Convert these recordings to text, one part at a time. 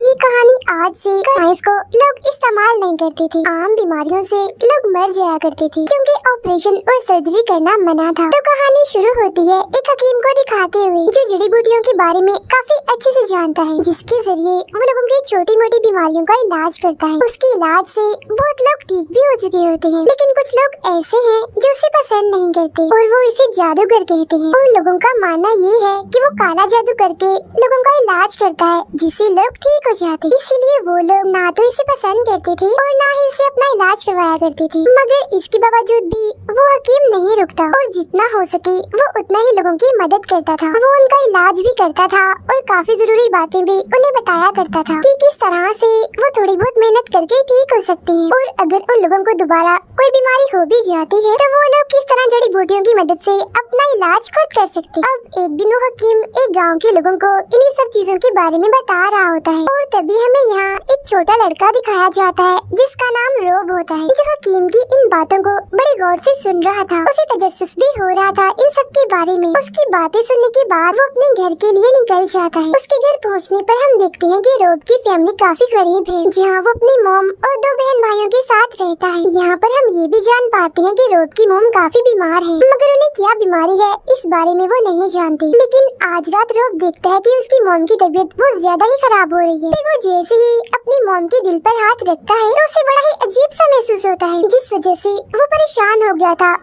ये कहानी आज से साइंस को लोग इस्तेमाल नहीं करते थे। आम बीमारियों से लोग मर जाया करते थे क्योंकि ऑपरेशन और सर्जरी करना मना था। तो कहानी शुरू होती है एक हकीम को दिखाते हुए जो जड़ी बूटियों के बारे में काफी अच्छे से जानता है, जिसके जरिए वो लोगों की छोटी मोटी बीमारियों का इलाज करता है। उसके इलाज से बहुत लोग ठीक भी हो चुके होते हैं, लेकिन कुछ लोग ऐसे हैं जो उसे पसंद नहीं करते और वो इसे जादूगर कहते हैं। और लोगों का मानना ये है कि वो काला जादू करके लोगों का इलाज करता है, जिससे लोग ठीक हो जाते। इसीलिए वो लोग ना तो इसे पसंद करते थे और ना ही इसे अपना इलाज करवाया करते थे। मगर इसके बावजूद भी वो हकीम नहीं रुकता और जितना हो सके वो उतना ही लोगों की मदद करता था। वो उनका इलाज भी करता था और काफी जरूरी बातें भी उन्हें बताया करता था कि किस तरह से वो थोड़ी बहुत मेहनत करके ठीक हो सकते हैं। और अगर उन लोगों को दोबारा कोई बीमारी हो भी जाती है तो वो लोग किस तरह जड़ी बूटियों की मदद से अपना इलाज खुद कर सकते हैं। अब एक दिन वो हकीम एक गाँव के लोगों को इन्हीं सब चीजों के बारे में बता रहा होता है और तभी हमें यहाँ एक छोटा लड़का दिखाया जाता है जिसका नाम रोब होता है, जो हकीम की इन बातों को बड़े गौर से सुन रहा था। उसे तजस्सुस भी हो रहा था इन सब के बारे में। उसकी बातें सुनने के बाद वो अपने घर के लिए निकल जाता है। उसके घर पहुँचने पर हम देखते हैं कि रोब की फैमिली काफी गरीब है, जहाँ वो अपनी मॉम और 2 बहन भाइयों के साथ रहता है। यहाँ पर हम ये भी जान पाते हैं कि रोब की मॉम काफी बीमार है, मगर उन्हें क्या बीमारी है इस बारे में वो नहीं जानती। लेकिन आज रात रोब देखता है कि उसकी मॉम की तबीयत बहुत ज्यादा ही खराब हो रही है। फिर वो जैसे ही अपनी मॉम के दिल पर हाथ रखता है तो उसे बड़ा ही अजीब सा महसूस होता है, जिस वजह से वो परेशान हो गया था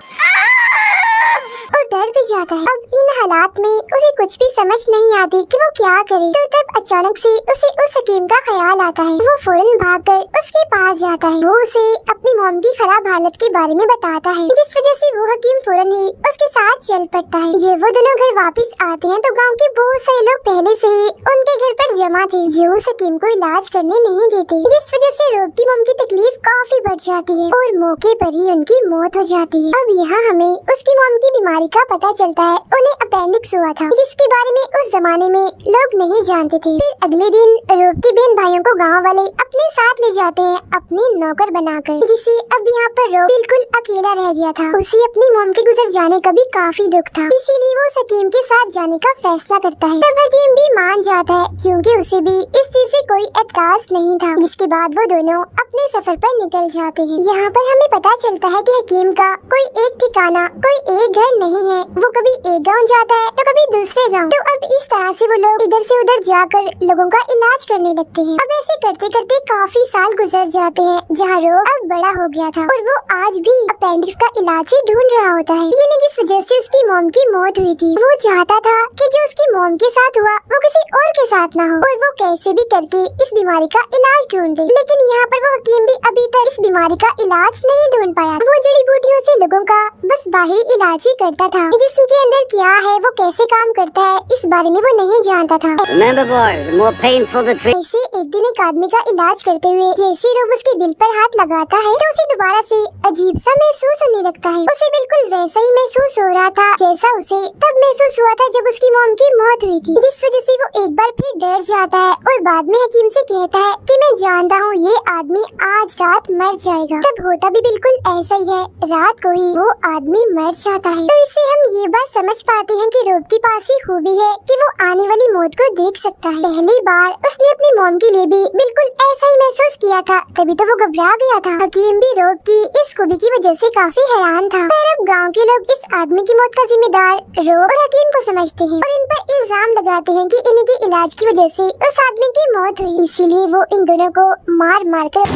और डर भी जाता है। अब इन हालात में उसे कुछ भी समझ नहीं आती कि वो क्या करे। तो तब अचानक से उसे उस हकीम का ख्याल आता है। वो फौरन भागकर उसके पास जाता है। वो उसे अपनी मॉम की खराब हालत के बारे में बताता है, जिस वजह से वो हकीम फौरन ही उसके साथ चल पड़ता है। जब वो दोनों घर वापस आते हैं तो गाँव के बहुत सारे लोग पहले से ही उनके घर पर जमा थे, जो उस हकीम को इलाज करने नहीं देते, जिस वजह से रोब की मॉम की तकलीफ काफी बढ़ जाती है और मौके पर ही उनकी मौत हो जाती है। अब यहाँ हमें उसकी मॉम की बीमारी का पता चलता है। उन्हें अपेंडिक्स हुआ था, जिसके बारे में उस जमाने में लोग नहीं जानते थे। फिर अगले दिन रोब की बहन भाइयों को गाँव वाले अपने साथ ले जाते हैं अपने नौकर बनाकर, जिससे अब यहाँ पर रोब बिल्कुल अकेला रह गया था। उसे अपनी मॉम के गुजर जाने का भी काफी दुख था, इसीलिए वो उस हकीम के साथ जाने का फैसला करता है। तब हकीम भी मान जाता है क्योंकि उसे भी इस चीज से कोई एतराज नहीं था। जिसके बाद वो दोनों अपने सफर पर निकल जाते हैं। यहाँ पर हमें पता चलता है कि हकीम का कोई एक ठिकाना, कोई एक घर नहीं है। वो कभी एक गांव जाता है तो कभी दूसरे गांव। तो अब इस तरह से वो लोग इधर से उधर जाकर लोगों का इलाज करने लगते हैं। अब ऐसे करते करते काफी साल गुजर जाते हैं, जहाँ रोब अब बड़ा हो गया था और वो आज भी अपेंडिक्स का इलाज ही ढूंढ रहा होता है। यानी जिस वजह से उसकी मॉम की मौत हुई थी। वो चाहता था कि जो उसकी मॉम के साथ हुआ वो किसी और के साथ ना हो और वो कैसे भी करके इस बीमारी का इलाज ढूंढे। लेकिन यहाँ पर वो हकीम भी अभी तक इस बीमारी का इलाज नहीं ढूंढ पाया। वो जड़ी बूटियों से लोगों का बस बाहरी इलाज ही करता था, जिसके अंदर क्या है, वो कैसे काम करता है, इस बारे में वो नहीं जानता था। Remember boys, the more painful the treat. ऐसे एक दिन एक आदमी का इलाज करते हुए जैसे रोब उसके दिल पर हाथ लगाता है तो उसे दोबारा से अजीब सा महसूस होने लगता है। उसे बिल्कुल वैसा ही महसूस हो रहा था जैसा उसे तब महसूस हुआ था जब उसकी मॉम की मौत हुई थी, जिस वजह से वो एक बार फिर डर जाता है और बाद में हकीम से कहता है कि मैं जानता हूँ ये आदमी आज रात मर जाएगा। तब होता भी बिल्कुल ऐसा ही है, रात को ही वो आदमी मर जाता है। तो इससे हम ये बात समझ पाते हैं कि रोब के पास ही खूबी है कि वो आने वाली मौत को देख सकता है। पहली बार उसने अपनी मॉम के लिए भी बिल्कुल ऐसा ही महसूस किया था, तभी तो वो घबरा गया था। हकीम भी रोब की इस खूबी की वजह से काफी हैरान था। पर अब गाँव के लोग इस आदमी की मौत का जिम्मेदार रोब और हकीम को समझते हैं और इन पर इल्जाम लगाते हैं कि इन्हीं के इलाज की वजह से उस आदमी की मौत हुई। इसीलिए वो इन दोनों को मार मार कर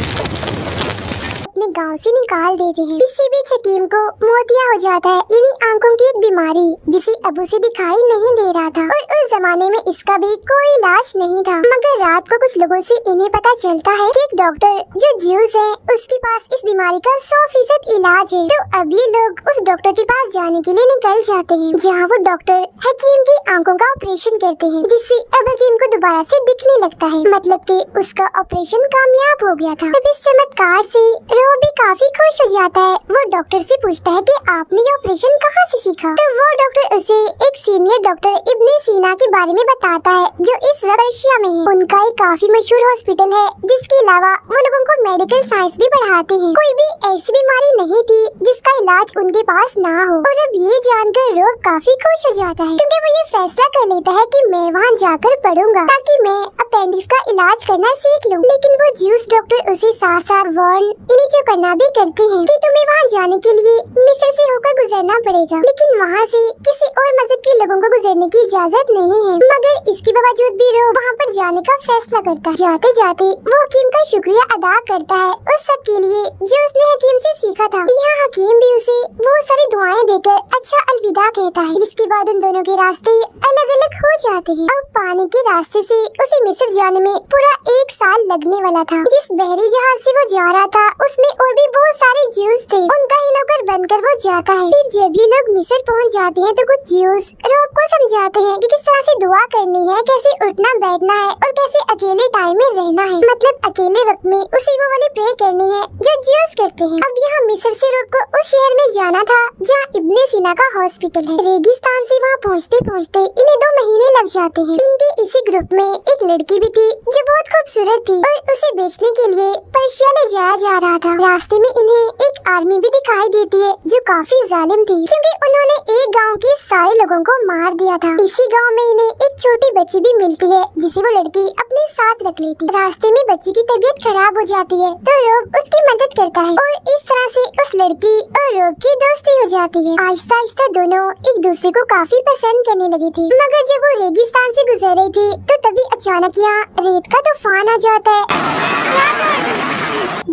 अपने गांव से निकाल देते हैं। इसी बीच हकीम को मोतिया हो जाता है, यानी आंखों की एक बीमारी जिसे अब उसे दिखाई नहीं दे रहा था और उस जमाने में इसका भी कोई इलाज नहीं था। मगर रात को कुछ लोगों से इन्हें पता चलता है कि एक डॉक्टर जो ज्यूस है उसके पास इस बीमारी का 100% इलाज है। तो अब ये लोग उस डॉक्टर के पास जाने के लिए निकल जाते हैं, जहाँ वो डॉक्टर हकीम की आंखों का ऑपरेशन करते हैं, जिससे अब हकीम को दोबारा से दिखने लगता है। मतलब कि उसका ऑपरेशन कामयाब हो गया था। अब इस चमत्कार से वो भी काफी खुश हो जाता है। वो डॉक्टर से पूछता है कि आपने ये ऑपरेशन कहाँ से सीखा। तो वो डॉक्टर उसे एक सीनियर डॉक्टर इब्ने सीना के बारे में बताता है जो इस वक्त रशिया में है। उनका एक काफी मशहूर हॉस्पिटल है जिसके अलावा वो लोगों को मेडिकल साइंस भी पढ़ाते हैं। कोई भी ऐसी बीमारी नहीं थी जिसका इलाज उनके पास ना हो। और अब ये जानकर रोब काफी खुश हो जाता है क्योंकि वो ये फैसला कर लेता है कि मैं वहाँ जाकर पढ़ूंगा ताकि मैं अपेंडिक्स का इलाज करना सीख लूं। लेकिन वो ज्यूस डॉक्टर उसे साथ साथ वार्न इनिशियो करना भी करते हैं कि तुम्हें वहाँ जाने के लिए मिस्र से होकर गुजरना पड़ेगा, लेकिन वहाँ से किसी और मजहब के लोगों को गुजरने की इजाजत नहीं है। मगर इसके बावजूद भी रोब वहाँ पर जाने का फैसला करता है। जाते जाते वो हकीम का शुक्रिया अदा करता है उस सब के लिए जो उसने हकीम से सीखा था। यहाँ हकीम भी उसे बहुत सारी दुआएं देकर अच्छा अलविदा कहता है, जिसके बाद उन दोनों के रास्ते अलग अलग हो जाते हैं। अब पानी के रास्ते से उसे मिस्र जाने में पूरा 1 साल लगने वाला था। जिस बहरी जहाज से वो जा रहा था उसमें और भी बहुत सारे ज्यूस थे। उनका ही नौकर बनकर वो जाता है। फिर जब भी लोग मिस्र पहुंच जाते हैं तो कुछ ज्यूस रोब को समझाते हैं कि किस तरह से दुआ करनी है, कैसे उठना बैठना है और कैसे अकेले टाइम में रहना है। मतलब अकेले वक्त में उसी वो वाली प्रे करनी है जो ज्यूस करते हैं। अब यहाँ मिस्र से रोब को उस शहर में जाना था जहाँ इब्ने सीना का हॉस्पिटल है। रेगिस्तान से वहाँ पहुँचते पहुँचते इन्हें 2 महीने लग जाते हैं। इनके इसी ग्रुप में एक लड़की भी थी जो बहुत खूबसूरत थी और उसे बेचने के लिए पर्शिया ले जाया जा रहा था। रास्ते में इन्हें एक आर्मी भी दिखाई देती है जो काफी जालिम थी क्योंकि उन्होंने एक गांव के सारे लोगों को मार दिया था। इसी गांव में इन्हें एक छोटी बच्ची भी मिलती है जिसे वो लड़की अपने साथ रख लेती। रास्ते में बच्ची की तबीयत खराब हो जाती है तो रोब उसकी मदद करता है और इस तरह से उस लड़की और रोब की दोस्ती हो जाती है। आहिस्ता आहिस्ता दोनों एक दूसरे को काफी पसंद करने लगी थी। मगर जब वो रेगिस्तान से गुजर रही थी तो तभी अचानक यहाँ रेत का तूफान आ जाता है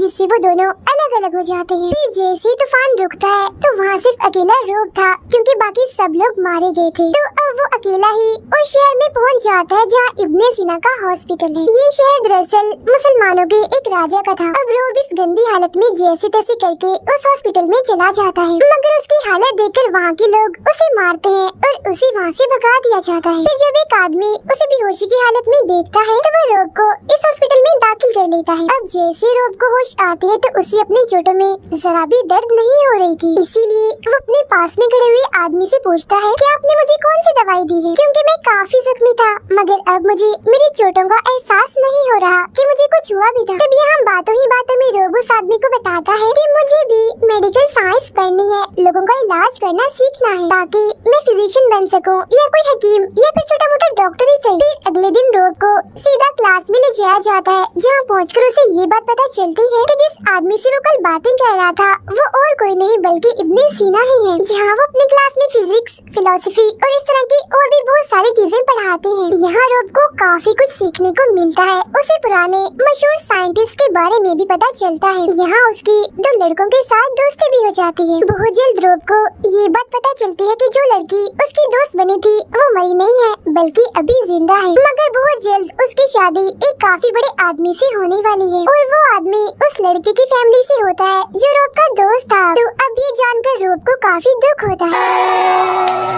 जिससे वो दोनों अलग अलग हो जाते हैं। फिर जैसे ही तूफान रुकता है तो वहाँ सिर्फ अकेला रोब था क्योंकि बाकी सब लोग मारे गए थे। तो अब वो अकेला ही उस शहर में पहुँच जाता है जहाँ इब्ने सीना का हॉस्पिटल है। ये शहर दरअसल मुसलमानों के एक राजा का था। अब रोब इस गंदी हालत में जैसे तैसे करके उस हॉस्पिटल में चला जाता है, मगर उसकी हालत देखकर वहाँ के लोग उसे मारते हैं और उसे वहाँ से भगा दिया जाता है। फिर जब एक आदमी उसे बेहोशी की हालत में देखता है तो वो रोब को इस हॉस्पिटल में दाखिल कर लेता है। अब जैसे रोब को होश आती है तो उसे अपने चोटों में जरा भी दर्द नहीं हो रही थी, इसीलिए वो अपने पास में खड़े हुए आदमी से पूछता है कि आपने मुझे कौन सी दवाई दी है, क्योंकि मैं काफी जख्मी था मगर अब मुझे मेरी चोटों का एहसास नहीं हो रहा कि मुझे कुछ हुआ भी था। तब यहाँ बातों ही बातों में रोब उस आदमी को बताता है कि मुझे भी मेडिकल साइंस पढ़नी है, लोगों का इलाज करना सीखना है ताकि मैं फिजिशियन बन सकूं या कोई हकीम या फिर छोटा मोटा डॉक्टर ही सही। फिर अगले दिन रोब को सीधा क्लास में ले जाया जाता है जहाँ पहुँचकर उसे ये बात पता चलती है कि जिस आदमी से वो कल बातें कर रहा था वो और कोई नहीं बल्कि इब्ने सीना ही है, जहाँ वो अपनी क्लास में फिजिक्स, फिलोसफी और इस तरह की और भी बहुत सारी चीजें पढ़ाते हैं। यहाँ रोब को काफी कुछ सीखने को मिलता है। उसे पुराने मशहूर साइंटिस्ट के बारे में भी पता चलता है। यहाँ उसकी 2 लड़कों के साथ दोस्ती भी हो जाती है। बहुत जल्द रोब को ये बात पता चलती है कि जो लड़की उसकी दोस्त बनी थी वो मरी नहीं है बल्कि अभी जिंदा है। मगर बहुत जल्द उसकी शादी एक काफी बड़े आदमी से होने वाली है और वो आदमी उस लड़के की फैमिली से होता है जो रोब का दोस्त था। तो अब ये जानकर रोब को काफी दुख होता है।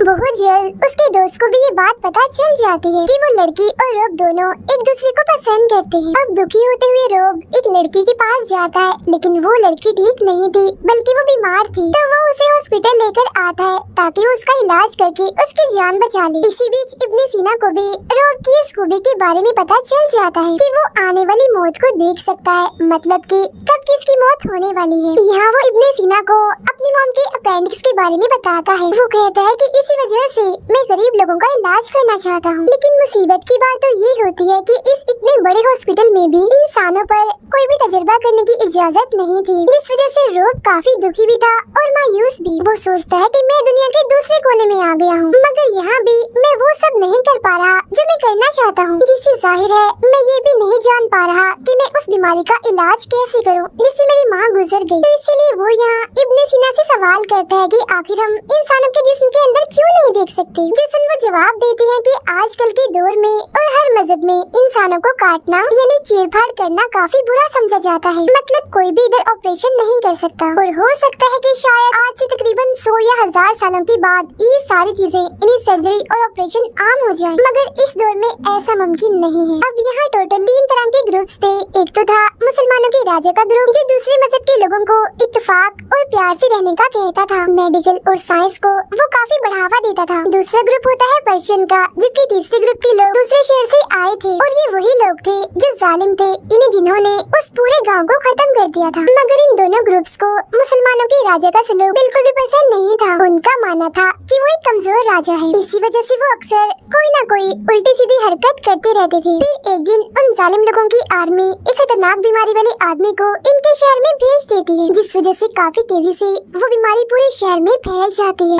बहुत जल्द उसके दोस्त को भी ये बात पता चल जाती है कि वो लड़की और रोब दोनों एक दूसरे को पसंद करते हैं। अब दुखी होते हुए रोब एक लड़की के पास जाता है, लेकिन वो लड़की ठीक नहीं थी बल्कि वो बीमार थी। तो वो उसे हॉस्पिटल लेकर आता है ताकि वो उसका इलाज करके उसकी जान बचा ले। इसी बीच इब्ने सीना को भी रोब की इस खूबी के बारे में पता चल जाता है कि वो आने वाली मौत को देख सकता है, मतलब कि कब किसकी मौत होने वाली है। यहाँ वो इब्ने सीना को अपनी मॉम के अपेंडिक्स के बारे में बताता है। वो कहता है कि इसी वजह से मैं गरीब लोगों का इलाज करना चाहता हूँ। लेकिन मुसीबत की बात तो ये होती है कि इस इतने बड़े हॉस्पिटल में भी इंसानों पर कोई भी तजुर्बा करने की इजाजत नहीं थी, जिस वजह से रोब काफी दुखी भी था और मायूस भी। वो सोचता है कि मैं दुनिया के दूसरे कोने में आ गया हूँ, मगर यहाँ भी मैं वो सब नहीं कर पा रहा जो मैं करना चाहता हूँ, जिससे जाहिर है मैं ये भी नहीं जान पा रहा कि मैं उस बीमारी का इलाज कैसे करूँ जिससे मेरी माँ गुजर गई। तो इसीलिए वो यहाँ इब्ने सीना से सवाल करता है कि आखिर हम इंसानों के जिस्म के अंदर क्यों नहीं देख सकते। जिस वो जवाब देते हैं कि आजकल के दौर में और हर मजहब में इंसानों को काटना यानी चीरफाड़ करना काफी बुरा समझा जाता है। मतलब कोई भी इधर ऑपरेशन नहीं कर सकता और हो सकता है कि शायद आज से तकरीबन 100 या 1000 सालों के बाद ये सारी चीजें यानी सर्जरी और ऑपरेशन आम हो जाए, मगर इस दौर में ऐसा मुमकिन नहीं है। अब यहाँ टोटल 3 तरह के ग्रुप्स थे। एक तो था था मुसलमानों के राजा का ग्रुप जो दूसरे मजहब के लोगों को इत्तेफाक और प्यार से रहने का कहता था। मेडिकल और साइंस को वो काफी बढ़ावा देता था। दूसरा ग्रुप होता है पर्शियन का, जबकि तीसरे ग्रुप के लोग दूसरे शहर से आए थे और ये वही लोग थे जो जालिम थे, इन्हें जिन्होंने उस पूरे गाँव को खत्म कर दिया था। मगर इन दोनों ग्रुप्स को मुसलमानों के राजा का सलूक बिल्कुल भी पसंद नहीं था। उनका मानना था कि वो एक कमजोर राजा है, इसी वजह से वो अक्सर कोई न कोई उल्टी सीधी हरकत करते रहते थे। फिर एक दिन उन जालिम लोगों की आर्मी एक खतरनाक बीमारी वाले आदमी को इनके शहर में भेज देती है, जिस वजह से काफी तेजी से वो बीमारी पूरे शहर में फैल जाती है।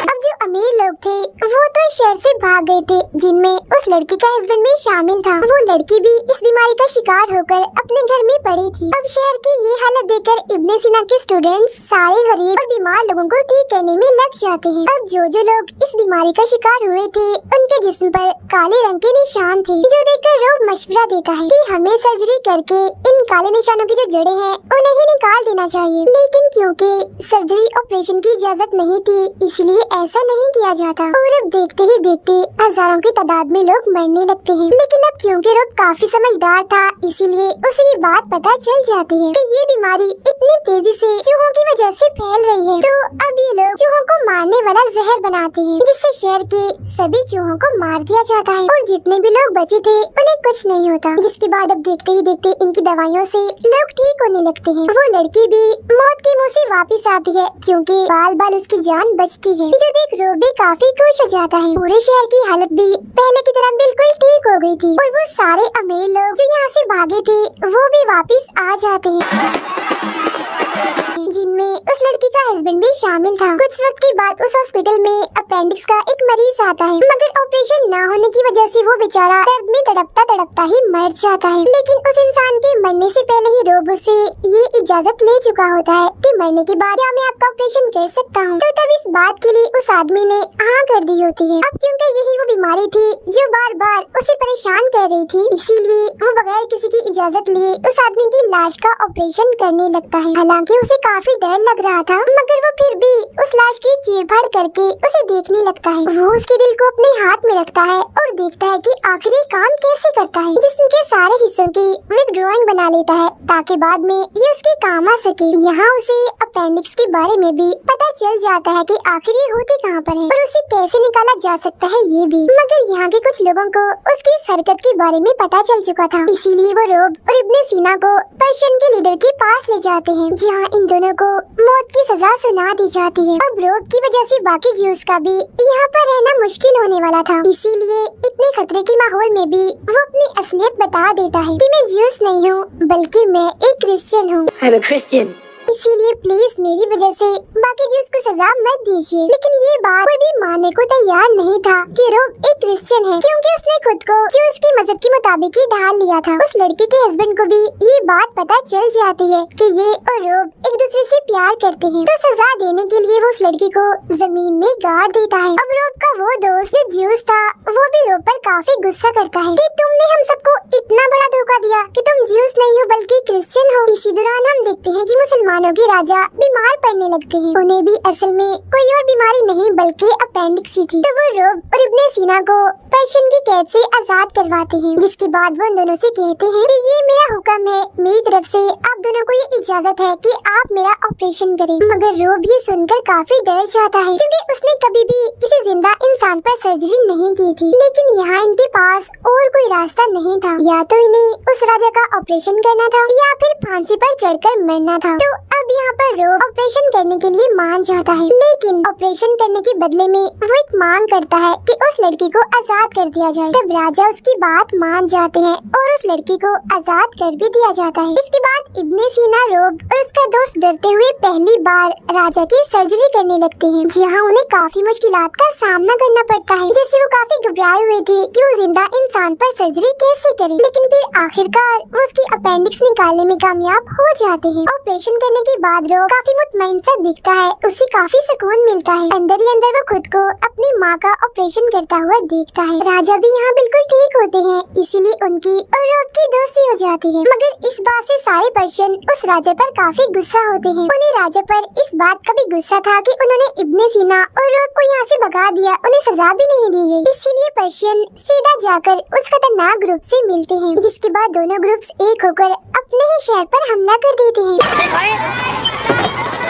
अब जो अमीर लोग थे वो तो इस शहर से भाग गए थे, जिनमें उस लड़की का हस्बैंड भी शामिल था। वो लड़की भी इस बीमारी का शिकार होकर अपने घर में पड़ी थी। अब शहर की ये हालत देखकर इब्ने सीना के स्टूडेंट्स सारे गरीब और बीमार लोगों को ठीक करने में लग जाते हैं। अब जो लोग इस बीमारी का शिकार हुए थे उनके जिस्म पर काले रंग के निशान थे, जो देखकर रोब मशवरा देता है कि हमें सर्जरी करके इन काले निशानों की जो जड़ें हैं उन्हें ही निकाल देना चाहिए। लेकिन क्योंकि सर्जरी ऑपरेशन की इजाजत नहीं थी, इसलिए ऐसा नहीं किया जाता और अब देखते ही देखते हजारों की तादाद में लोग मरने लगते हैं। लेकिन अब क्योंकि रोब काफी समझदार था, इसीलिए उसे ये बात पता चल जाती है कि ये बीमारी इतनी तेजी से चूहों की वजह से फैल रही है। तो अब ये लोग चूहों को मारने वाला जहर बनाते हैं, जिससे शहर के सभी चूहों को मार दिया जाता है और जितने भी लोग बचे थे उन्हें कुछ नहीं होता। जिसके बाद अब देखते ही देखते इनकी दवाइयों से लोग ठीक होने लगते हैं। वो लड़की भी मौत के मुंह से वापस आती है, क्योंकि बाल बाल उसकी जान बचती है, जो देख रोब भी काफी खुश हो जाता है। पूरे शहर की हालत भी पहले की तरह बिल्कुल ठीक हो गई थी और वो सारे अमीर लोग जो यहाँ से भागे थे वो भी वापस आ जाते हैं, जिनमें उस लड़की का हस्बैंड भी शामिल था। कुछ वक्त के बाद उस हॉस्पिटल में अपेंडिक्स का एक मरीज आता है, मगर ऑपरेशन न होने की वजह से वो बेचारा दर्द में तड़पता तड़पता ही मर जाता है। लेकिन उस इंसान के मरने से पहले ही रोब उसे ये इजाजत ले चुका होता है कि मरने के बाद क्या मैं आपका ऑपरेशन कर सकता हूँ। तो तब इस बात के लिए उस आदमी ने हाँ कर दी होती है। अब क्योंकि यही वो बीमारी थी जो बार बार उसे परेशान कर रही थी, इसीलिए वो बगैर किसी की इजाजत लिए उस आदमी की लाश का ऑपरेशन करने लगता है। हालांकि उसे काफी डर लग रहा था, मगर वो फिर भी उस लाश की चीर-फाड़ करके उसे देखने लगता है। वो उसके दिल को अपने हाथ में रखता है और देखता है कि आखिर ये काम कैसे करता है। जिस्म के सारे हिस्सों की वो एक ड्राइंग बना लेता है ताकि बाद में ये उसके काम आ सके। यहाँ उसे अपेंडिक्स के बारे में भी पता चल जाता है कि आखिर ये होते कहाँ पर है और उसे कैसे निकाला जा सकता है ये भी। मगर यहाँ के कुछ लोगों को उसकी इस हरकत के बारे में पता चल चुका था, इसीलिए वो रोब और इब्ने सीना को पर्शियन के लीडर के पास ले जाते हैं, जहाँ इन दोनों को मौत की सजा सुना दी जाती है। अब रोब की वजह से बाकी ज्यूज का भी यहाँ पर रहना मुश्किल होने वाला था, इसीलिए इतने खतरे के माहौल में भी वो अपनी असलियत बता देता है कि मैं ज्यूस नहीं हूँ, बल्कि मैं एक क्रिश्चियन हूँ। I'm a Christian. इसीलिए प्लीज मेरी वजह से बाकी ज्यूस को सजा मत दीजिए। लेकिन ये बात कोई भी मानने को तैयार नहीं था कि रोब एक क्रिश्चियन है, क्योंकि उसने खुद को ज्यूस के मजहब के मुताबिक ही ढाल लिया था। उस लड़की के हस्बैंड को भी ये बात पता चल जाती है कि ये और रोब एक दूसरे से प्यार करते हैं, तो सजा देने के लिए वो उस लड़की को जमीन में गाड़ देता है। अब रोब का वो दोस्त जो ज्यूस था वो भी रोब पर काफी गुस्सा करता है कि तुमने हम सबको इतना बड़ा धोखा दिया कि तुम ज्यूस नहीं हो बल्कि क्रिश्चियन हो। इसी दौरान हम देखते हैं कि मुसलमानों के राजा बीमार पड़ने लगते हैं। उन्हें भी असल में कोई और बीमारी नहीं बल्कि अपेंडिक्स ही थी। तो वो रोब और इब्ने सीना को पर्शियन की कैद से आजाद करवाते हैं, जिसके बाद वो उन दोनों से कहते हैं कि ये मेरा हुक्म है, मेरी तरफ से आप दोनों को ये इजाजत है कि आप मेरा ऑपरेशन करें। मगर रोब ये सुनकर काफी डर जाता है, क्योंकि उसने कभी भी किसी जिंदा इंसान पर सर्जरी नहीं की थी। लेकिन यहाँ इनके पास और कोई रास्ता नहीं था, या तो इन्हें उस राजा का ऑपरेशन करना था या फिर फांसी पर चढ़कर मरना था। तो अब यहाँ पर रोब ऑपरेशन करने के लिए मान जाता है, लेकिन ऑपरेशन करने के बदले में वो एक मांग करता है कि उस लड़की को आजाद कर दिया जाए। तब राजा उसकी बात मान जाते हैं और उस लड़की को आजाद कर भी दिया जाता है। इसके बाद इब्ने सीना, रोब और उसका दोस्त डरते हुए पहली बार राजा की सर्जरी करने लगते हैं, जहाँ उन्हें काफी मुश्किलात का सामना करना पड़ता है, जिससे वो काफी घबराए हुए थे कि वो जिंदा इंसान पर सर्जरी कैसे करे। लेकिन फिर आखिरकार वो उसकी अपेंडिक्स निकालने में कामयाब हो जाते हैं। ऑपरेशन करने के बाद रोब काफी मुतमईन सा दिखता है। उसे काफी सुकून मिलता है। अंदर ही अंदर वो खुद को अपनी माँ का ऑपरेशन करता हुआ देखता है। राजा भी यहाँ बिल्कुल ठीक होते हैं, इसीलिए उनकी और रोब की दोस्ती हो जाती है। मगर इस बात से सारे पर्शियन उस राजा पर काफी गुस्सा होते हैं। उन्हें राजा पर इस बात का भी गुस्सा था कि उन्होंने इब्ने सीना और रोब को यहाँ से भगा दिया, उन्हें सजा भी नहीं दी गई। इसीलिए पर्शियन सीधा जाकर उस खतरनाक ग्रुप से मिलते हैं, जिसके बाद दोनों ग्रुप्स एक होकर अपने ही शहर पर हमला कर देते हैं।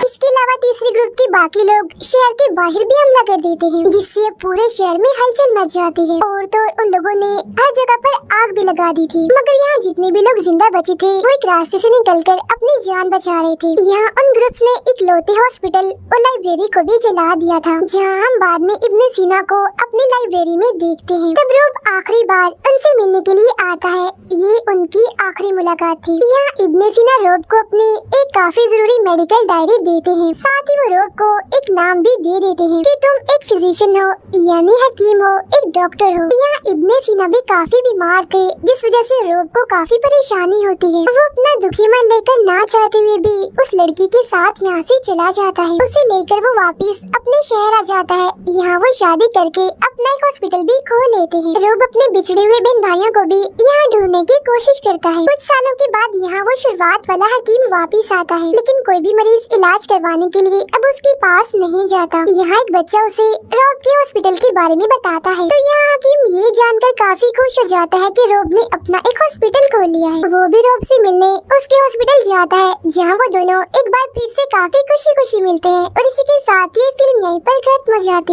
इसके अलावा तीसरी ग्रुप के बाकी लोग शहर के बाहर भी हमला कर देते हैं, जिससे पूरे शहर में हलचल मच जाती है। और तो उन लोगों ने हर जगह पर आग भी लगा दी थी। मगर यहाँ जितने भी लोग जिंदा बचे थे वो एक रास्ते से निकलकर अपनी जान बचा रहे थे। यहाँ उन ग्रुप्स ने एक लौते हॉस्पिटल और लाइब्रेरी को भी जला दिया था, जहाँ हम बाद में इब्ने सीना को अपनी लाइब्रेरी में देखते हैं। तब रोब आखिरी बार उनसे मिलने के लिए आता है। ये उनकी आखिरी मुलाकात थी। यहाँ इब्ने सीना रोब को अपनी एक काफी जरूरी मेडिकल डायरी देते हैं। साथ ही वो रोब को एक नाम भी दे देते हैं कि तुम एक फिजिशियन हो, यानी हकीम हो, एक डॉक्टर हो। यहाँ इब्ने सीना भी काफी बीमार थे, जिस वजह से रोब को काफी परेशानी होती है। वो अपना दुखी मन लेकर ना चाहते हुए भी उस लड़की के साथ यहाँ से चला जाता है। उसे लेकर वो वापस अपने शहर आ जाता है। यहाँ वो शादी करके अपना एक हॉस्पिटल भी खोल लेते हैं। रोब अपने बिछड़े हुए बहन भाइयों को भी यहाँ ढूंढने की कोशिश करता है। कुछ सालों के बाद यहाँ वो शुरुआत वाला हकीम वापस आता है, लेकिन कोई भी मरीज इलाज करवाने के लिए अब उसके पास नहीं जाता। यहाँ एक बच्चा उसे रोब के हॉस्पिटल के बारे में बताता है, तो यहाँ हकीम ये जानकर काफी खुश हो जाता है कि रोब ने अपना एक हॉस्पिटल खोल लिया है। वो भी रोब से मिलने उसके हॉस्पिटल जाता है, जहाँ वो दोनों एक बार फिर से काफी खुशी खुशी मिलते हैं। और इसी के साथ ये फिल्म यहीं पर खत्म हो जाती है।